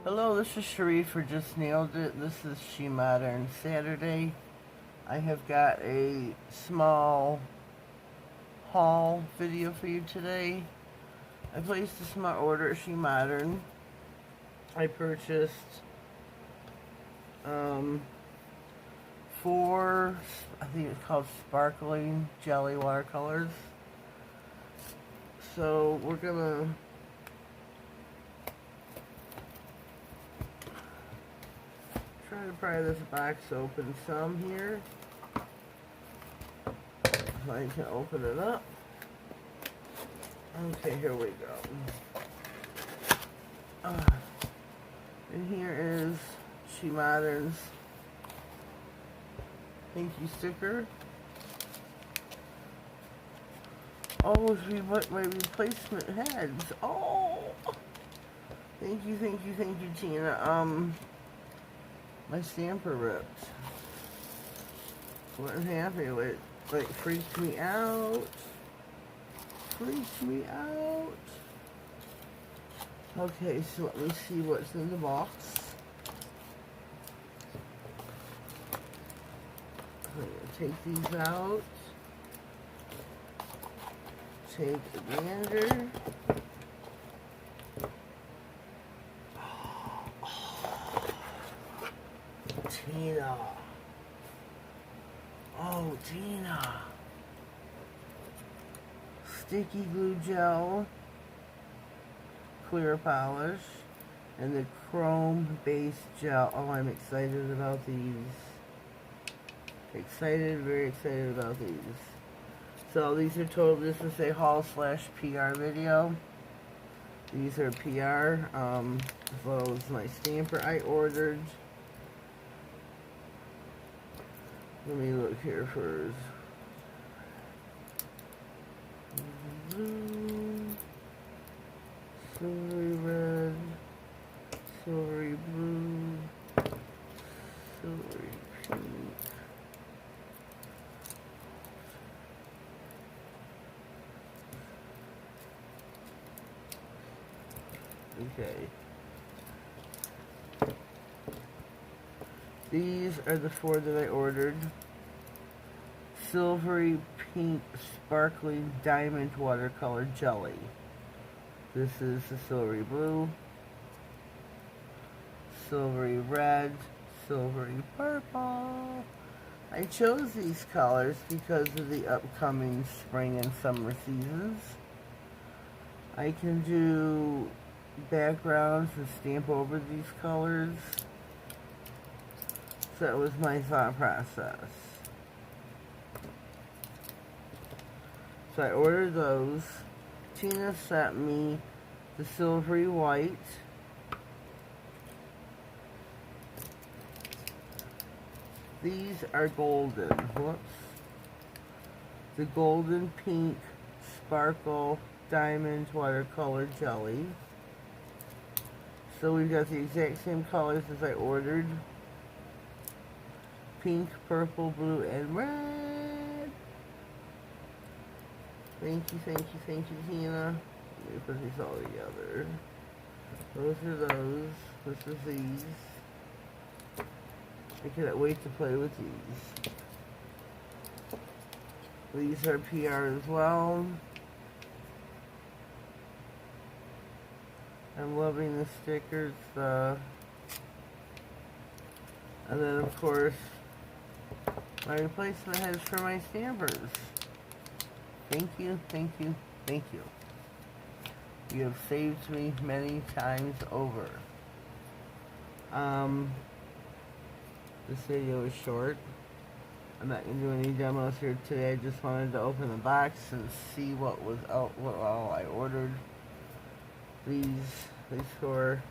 Hello, this is Cherie for Just Nailed It. This is SheModern Saturday. I have got a small haul video for you today. I placed a small order at SheModern. I purchased 4, I think it's called sparkling jelly watercolors. So we're gonna try to pry this box open some here. If I can open it up. Okay, here we go. And here is SheModern's thank you sticker. Oh, it's my replacement heads. Oh, thank you, Tina. My stamper ripped. Wasn't happy with it. Like, freaked me out. Okay, so let me see what's in the box. I'm gonna take these out. Take a gander. Tina. Oh, Tina. Sticky glue gel, clear polish, and the chrome base gel. Oh, I'm excited about these. Very excited about these. So these are this is a haul/PR video. These are PR, as well as my stamper I ordered. Let me look here first. Blue, silvery red, silvery blue, silvery pink. Okay. These are the 4 that I ordered. Silvery pink sparkling diamond watercolor jelly. This is the silvery blue, silvery red, silvery purple. I chose these colors because of the upcoming spring and summer seasons. I can do backgrounds and stamp over these colors. So that was my thought process. So I ordered those. Tina sent me the silvery white. These are golden. Whoops. The golden pink sparkle diamond watercolor jelly. So we've got the exact same colors as I ordered. Pink, purple, blue, and red. Thank you, Tina. Let me put these all together. Those are those. This is these. I cannot wait to play with these. These are PR as well. I'm loving the stickers. And then, of course, my replacement heads for my stampers. Thank you. You have saved me many times over. This video is short. I'm not going to do any demos here today. I just wanted to open the box and see what was out, what all I ordered. These 4.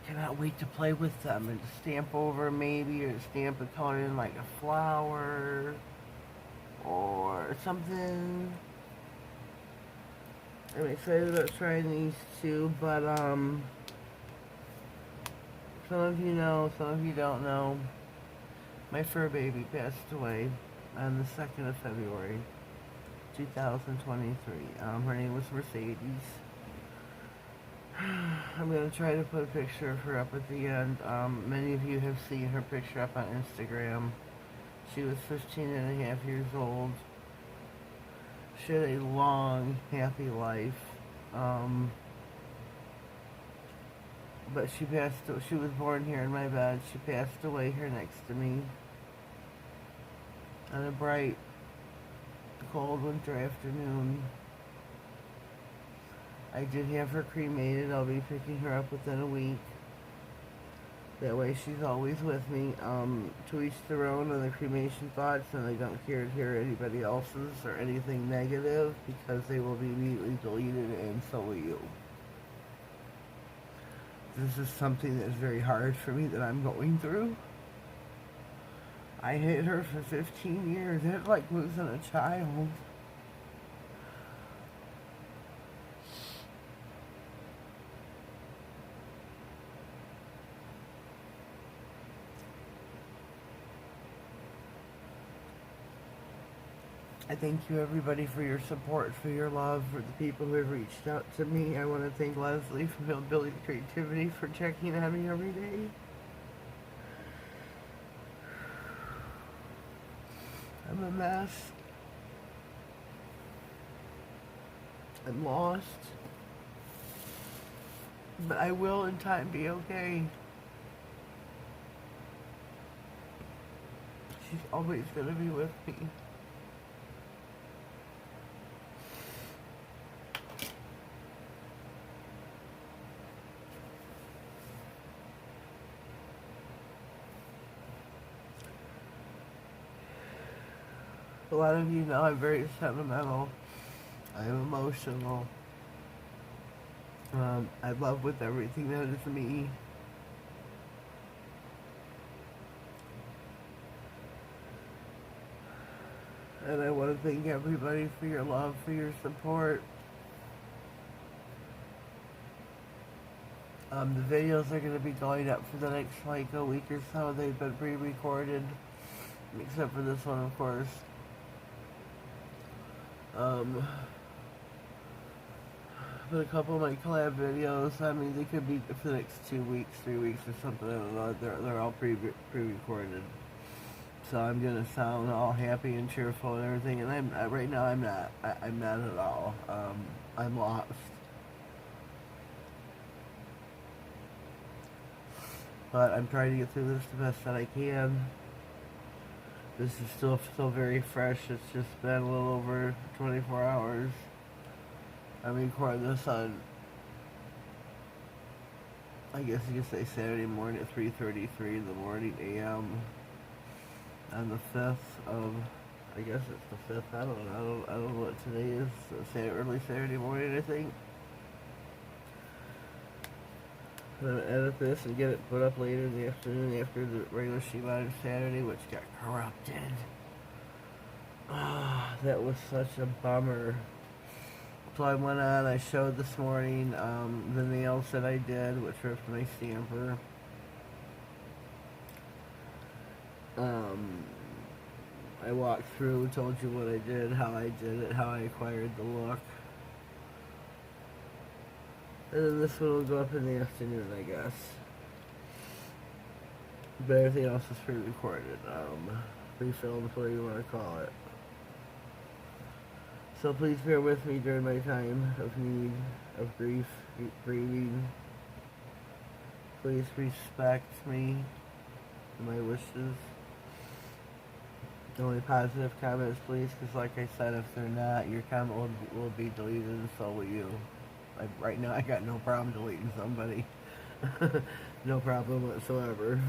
Cannot wait to play with them and stamp over maybe, or stamp a color in like a flower or something. I'm excited about trying these too, but some of you know, some of you don't know. My fur baby passed away on the 2nd of February, 2023. Her name was Mercedes. I'm going to try to put a picture of her up at the end. Many of you have seen her picture up on Instagram. She was 15 and a half years old. She had a long, happy life. But she was born here in my bed. She passed away here next to me on a bright, cold winter afternoon. I did have her cremated. I'll be picking her up within a week. That way she's always with me. To each their own on the cremation thoughts, and I don't care to hear anybody else's or anything negative, because they will be immediately deleted, and so will you. This is something that's very hard for me that I'm going through. I hid her for 15 years. It's like losing a child. I thank you, everybody, for your support, for your love, for the people who have reached out to me. I want to thank Leslie from Hillbilly Creativity for checking on me every day. I'm a mess. I'm lost. But I will in time be okay. She's always going to be with me. A lot of you know I'm very sentimental. I'm emotional. I love with everything that is me. And I want to thank everybody for your love, for your support. The videos are going to be going up for the next like a week or so. They've been pre-recorded, except for this one, of course. But a couple of my collab videos, I mean, they could be for the next 2 weeks, 3 weeks or something, I don't know, they're all pre-recorded. So I'm gonna sound all happy and cheerful and everything, and right now I'm not at all. I'm lost. But I'm trying to get through this the best that I can. This is still very fresh. It's just been a little over 24 hours. I'm recording this on, I guess you could say Saturday morning at 3:33 in the morning a.m. on the 5th of, I guess it's the 5th. I don't know what today is. Early Saturday morning, I think. I'm gonna edit this and get it put up later in the afternoon after the regular SheModern Saturday, which got corrupted. Ah, that was such a bummer. So I went on, I showed this morning the nails that I did, which were for my stamper. I walked through, told you what I did, how I did it, how I acquired the look. And then this one will go up in the afternoon, I guess. But everything else is pre-recorded, pre-filmed, whatever you want to call it. So please bear with me during my time of need, of grief, grieving. Please respect me and my wishes. Only positive comments, please, because like I said, if they're not, your comment will be deleted, and so will you. Right now, I got no problem deleting somebody. No problem whatsoever.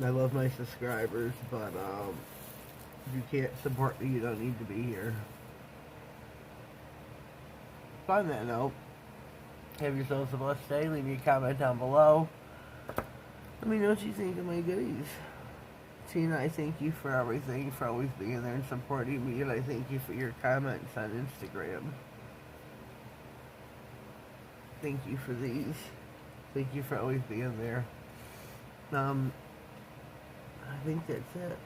I love my subscribers, but if you can't support me, you don't need to be here. On that note, have yourselves a blessed day. Leave me a comment down below. Let me know what you think of my goodies. Tina, I thank you for everything, for always being there and supporting me, and I thank you for your comments on Instagram. Thank you for these. Thank you for always being there. I think that's it.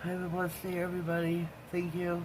Have a blessed day, everybody. Thank you.